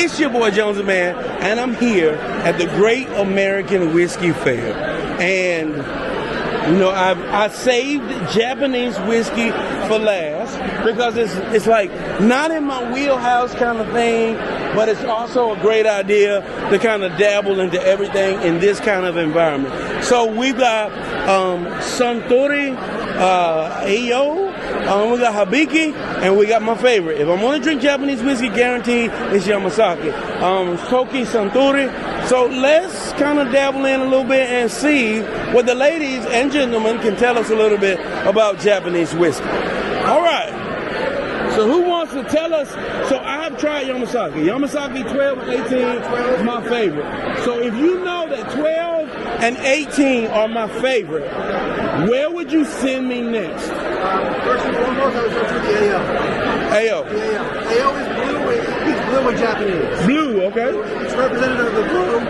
It's your boy Jonesy Man, and I'm here at the Great American Whiskey Fair. And you know, I saved Japanese whiskey for last because it's like not in my wheelhouse kind of thing, but it's also a great idea to kind of dabble into everything in this kind of environment. So we've got Suntory, Ayo, we got Hibiki, and we got my favorite. If I'm going to drink Japanese whiskey, guaranteed, it's Yamazaki. Toki Suntory. So let's kind of dabble in a little bit and see what the ladies and gentlemen can tell us a little bit about Japanese whiskey. All right. So who wants to tell us? So I have tried Yamazaki. Yamazaki 12 and 18 is my favorite. So if you know that 12 and 18 are my favorite, where would you send me next? First and foremost, I would go to the AO. AO. The AO. AO is blue. He's blue in Japanese. Blue, okay. It's representative of the blue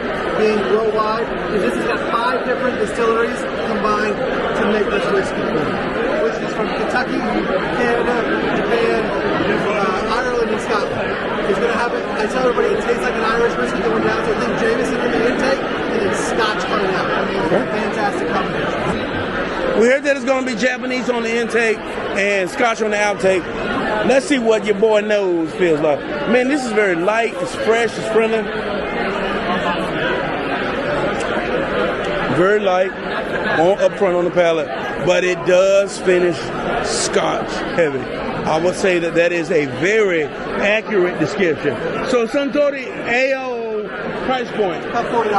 being worldwide. And this has got 5 different distilleries combined to make this whiskey. Whiskey's from Kentucky, Canada, Japan, Ireland, and Scotland. It's going to have it. I tell everybody it tastes like an Irish whiskey going down. So I think Jameson in the intake and then Scotch coming out. Fantastic combination. We heard that it's going to be Japanese on the intake and Scotch on the outtake. Let's see what your boy nose feels like. Man, this is very light. It's fresh. It's friendly. Very light up front on the palate, but it does finish Scotch heavy. I would say that that is a very accurate description. So Suntory AO price point? About $40.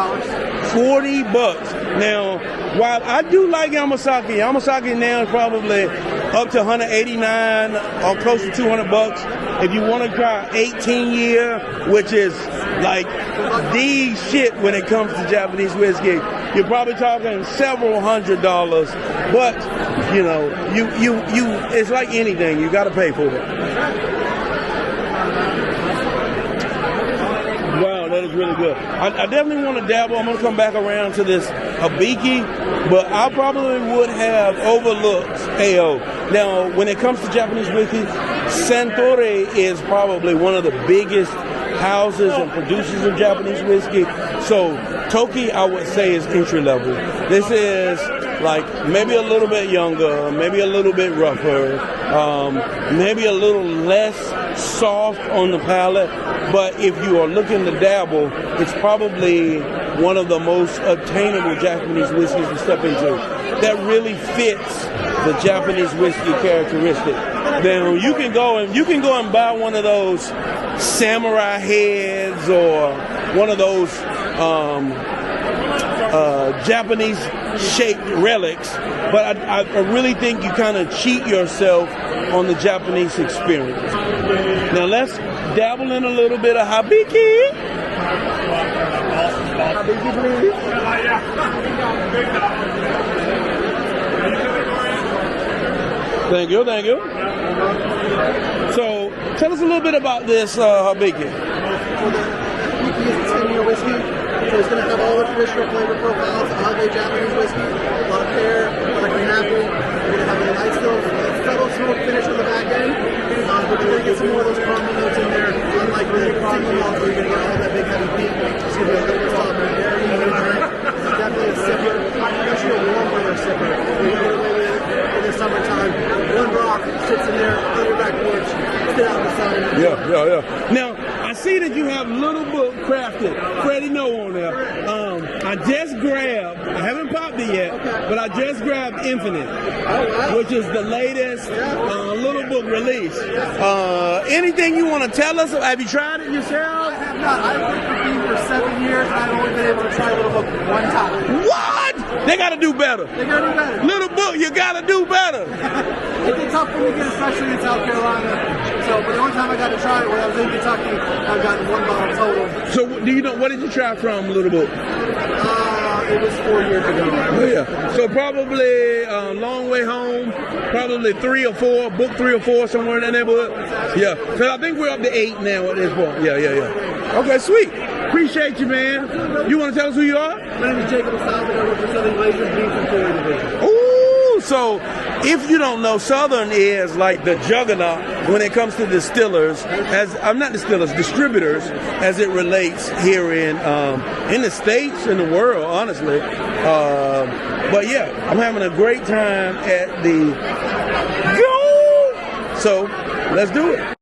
$40. Now, while I do like Yamazaki now is probably up to $189 or close to $200. If you want to try 18 year, which is like the shit when it comes to Japanese whiskey, you're probably talking several $100s. But you know, you it's like anything, you got to pay for it. That is really good. I definitely want to dabble. I'm going to come back around to this Hibiki, but I probably would have overlooked AO. Now, when it comes to Japanese whiskey, Suntory is probably one of the biggest houses and producers of Japanese whiskey. So Toki, I would say, is entry level. This is like maybe a little bit younger, maybe a little bit rougher, maybe a little less soft on the palate. But if you are looking to dabble, it's probably one of the most obtainable Japanese whiskeys to step into. That really fits the Japanese whiskey characteristic. Now you can go and buy one of those samurai heads or one of those Japanese shaped relics, but I really think you kind of cheat yourself on the Japanese experience. Now let's dabble in a little bit of Hibiki. Hibiki, please. Thank you. So, tell us a little bit about this Hibiki. Hibiki is a 10-year whiskey, so it's going to have all the traditional flavor profiles of a Japanese whiskey. A lot of pear, a lot of green apple. You're going to have a nice little subtle smoke finish on the back end. But you're going to get some more of those caramel notes in there, unlike really single malts where you're going to get all that big heavy peat. It's going to be a little bit softer and very easy to drink. It's definitely a sipper, especially a warm weather sipper. You can get away with it in the summertime. One rock sits in there on your back porch, sit out in the sun. Yeah. Now, I see that you have Little Book Crafted. Freddie No on there. I just grabbed, I haven't popped it yet, but I just grabbed Infinite, which is the latest Little Book release. Anything you want to tell us? Have you tried it yourself? I have not. I've worked for Beam for 7 years, and I've only been able to try Little Book one time. What? They got to do better. Little Book, you got to do better. It's a tough one to get, especially in South Carolina. So, but the only time I got to try it when I was in Kentucky, I've gotten 1 bottle total. So, do you know, what did you try from Little Book? It was 4 years ago. Oh, yeah. So probably Long Way Home, probably 3 or 4, book 3 or 4, somewhere in that neighborhood. Yeah. So I think we're up to 8 now at this point. Yeah. Okay, sweet. Appreciate you, man. You want to tell us who you are? My name is Jacob South, and I work for Southern Glazers, Beef and Dairy Division. Ooh, so if you don't know, Southern is like the juggernaut when it comes to distillers, as I'm not distillers, distributors, as it relates here in the States, in the world, honestly. But yeah, I'm having a great time at the GAWF. So let's do it.